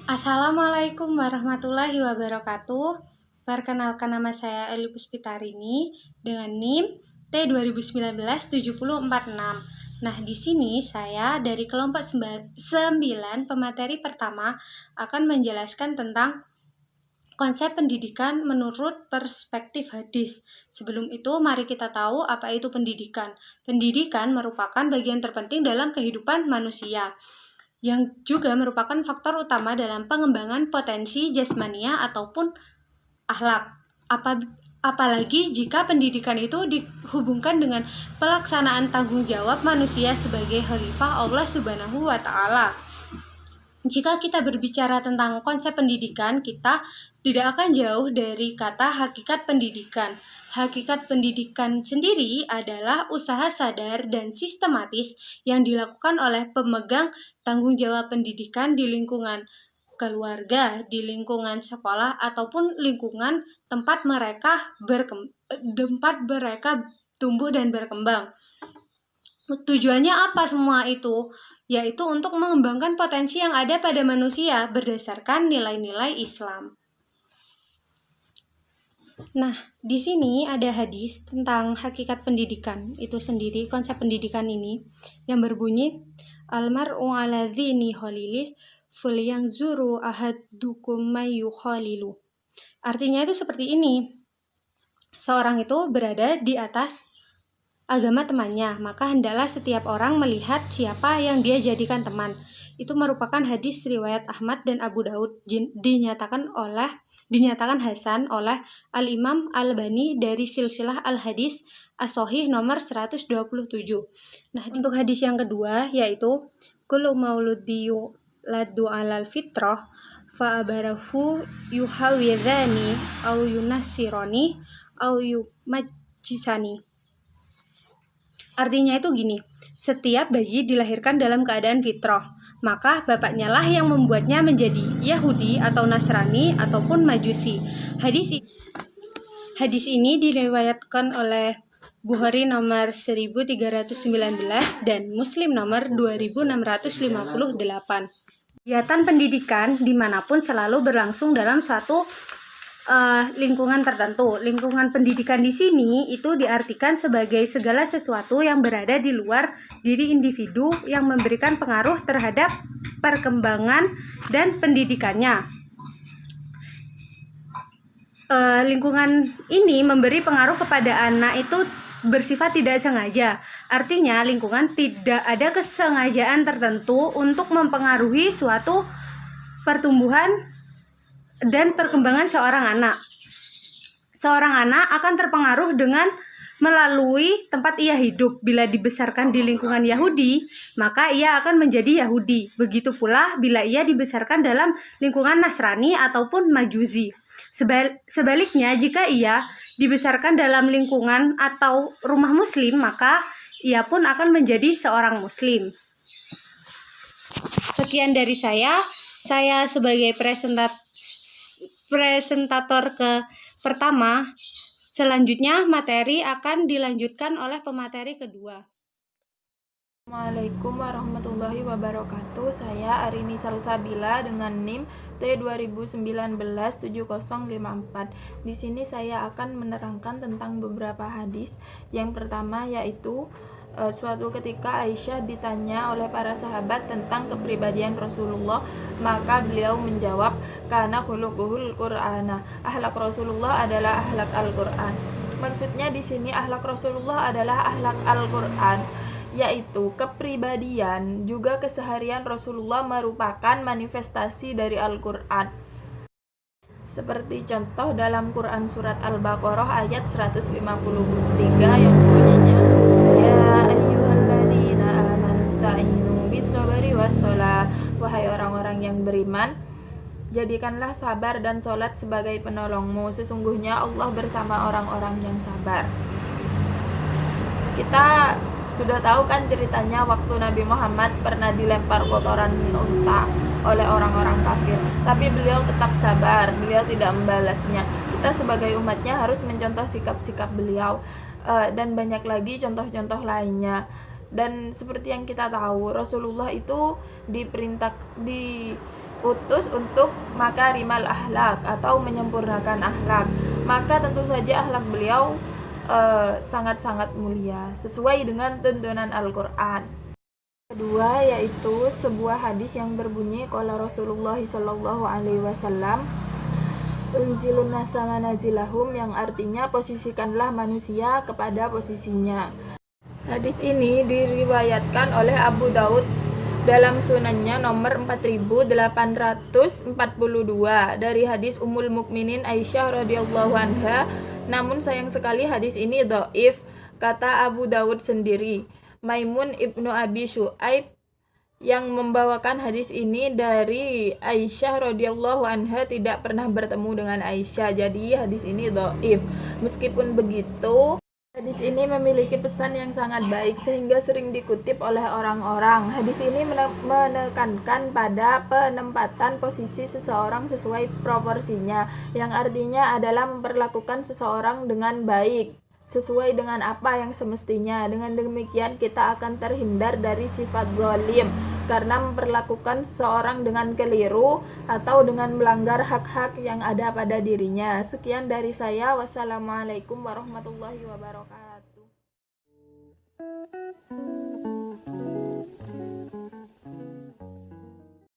Assalamualaikum warahmatullahi wabarakatuh. Perkenalkan, nama saya Eli Puspitarini dengan NIM T2019-7046. Nah, di sini saya dari kelompok 9 pemateri pertama akan menjelaskan tentang konsep pendidikan menurut perspektif hadis. Sebelum itu, mari kita tahu apa itu pendidikan. Pendidikan merupakan bagian terpenting dalam kehidupan manusia, yang juga merupakan faktor utama dalam pengembangan potensi jasmania ataupun akhlak. Apalagi jika pendidikan itu dihubungkan dengan pelaksanaan tanggung jawab manusia sebagai khalifah Allah Subhanahu wa Ta'ala. Jika kita berbicara tentang konsep pendidikan, kita tidak akan jauh dari kata hakikat pendidikan. Hakikat pendidikan sendiri adalah usaha sadar dan sistematis yang dilakukan oleh pemegang tanggung jawab pendidikan di lingkungan keluarga, di lingkungan sekolah, ataupun lingkungan tempat mereka tumbuh dan berkembang. Tujuannya apa semua itu? Yaitu untuk mengembangkan potensi yang ada pada manusia berdasarkan nilai-nilai Islam. Nah, di sini ada hadis tentang hakikat pendidikan itu sendiri, konsep pendidikan ini yang berbunyi almar'u ala dzini khalilih falyanzuru ahadukum may yukhalilu. Artinya itu seperti ini. Seorang itu berada di atas agama temannya, maka hendaklah setiap orang melihat siapa yang dia jadikan teman. Itu merupakan hadis riwayat Ahmad dan Abu Daud, dinyatakan hasan oleh Al-Imam Al-Albani dari silsilah Al-Hadis As-Shahih nomor 127. Nah, untuk hadis yang kedua yaitu kullu mauludi yuladu 'alal fitrah fa abarahu yuhawidhani au yunassirani au yumajjisani. Artinya itu gini, setiap bayi dilahirkan dalam keadaan fitrah, maka bapaknya lah yang membuatnya menjadi Yahudi atau Nasrani ataupun Majusi. Hadis ini diriwayatkan oleh Bukhari nomor 1319 dan Muslim nomor 2658. Kegiatan pendidikan dimanapun selalu berlangsung dalam suatu lingkungan tertentu. Lingkungan pendidikan di sini itu diartikan sebagai segala sesuatu yang berada di luar diri individu yang memberikan pengaruh terhadap perkembangan dan pendidikannya. Lingkungan ini memberi pengaruh kepada anak itu bersifat tidak sengaja. Artinya lingkungan tidak ada kesengajaan tertentu untuk mempengaruhi suatu pertumbuhan dan perkembangan seorang anak. Seorang anak akan terpengaruh dengan melalui tempat ia hidup. Bila dibesarkan di lingkungan Yahudi, maka ia akan menjadi Yahudi. Begitu pula bila ia dibesarkan dalam lingkungan Nasrani ataupun Majusi. Sebaliknya, jika ia dibesarkan dalam lingkungan atau rumah Muslim, maka ia pun akan menjadi seorang Muslim. Sekian dari saya sebagai presentator pertama. Selanjutnya materi akan dilanjutkan oleh pemateri kedua. Assalamualaikum warahmatullahi wabarakatuh. Saya Arini Salsabila dengan NIM T2019-7054. Di sini saya akan menerangkan tentang beberapa hadis. Yang pertama yaitu suatu ketika Aisyah ditanya oleh para sahabat tentang kepribadian Rasulullah, maka beliau menjawab, "Kana khuluquhul Qur'ana." Akhlak Rasulullah adalah akhlak Al-Qur'an. Maksudnya di sini akhlak Rasulullah adalah akhlak Al-Qur'an, yaitu kepribadian juga keseharian Rasulullah merupakan manifestasi dari Al-Qur'an. Seperti contoh dalam Quran surat Al-Baqarah ayat 153 yang bunyinya, "Ya ayyuhalladzina amanu sta'inu bis-sabri was-shalah." Wahai orang-orang yang beriman, jadikanlah sabar dan sholat sebagai penolongmu. Sesungguhnya Allah bersama orang-orang yang sabar. Kita Sudah tahu kan ceritanya waktu Nabi Muhammad pernah dilempar kotoran unta oleh orang-orang kafir, tapi beliau tetap sabar, beliau tidak membalasnya. Kita sebagai umatnya harus mencontoh sikap-sikap beliau, dan banyak lagi contoh-contoh lainnya. Dan seperti yang kita tahu, Rasulullah itu diutus untuk makarimal akhlak atau menyempurnakan akhlak. Maka tentu saja akhlak beliau sangat-sangat mulia sesuai dengan tuntunan Al-Quran. Kedua yaitu sebuah hadis yang berbunyi qala Rasulullah sallallahu alaihi wasallam unzilun nasa manazilahum, yang artinya posisikanlah manusia kepada posisinya. Hadis ini diriwayatkan oleh Abu Daud dalam sunannya nomor 4842 dari hadis Ummul Mukminin Aisyah radhiyallahu anha. Namun sayang sekali hadis ini dhaif, kata Abu Daud sendiri. Maimun ibnu Abi Syuaib yang membawakan hadis ini dari Aisyah radhiyallahu anha tidak pernah bertemu dengan Aisyah, jadi hadis ini dhaif. Meskipun begitu, hadis ini memiliki pesan yang sangat baik sehingga sering dikutip oleh orang-orang. Hadis ini menekankan pada penempatan posisi seseorang sesuai proporsinya, yang artinya adalah memperlakukan seseorang dengan baik, sesuai dengan apa yang semestinya. Dengan demikian kita akan terhindar dari sifat zalim, karena memperlakukan seseorang dengan keliru atau dengan melanggar hak-hak yang ada pada dirinya. Sekian dari saya. Wassalamualaikum warahmatullahi wabarakatuh.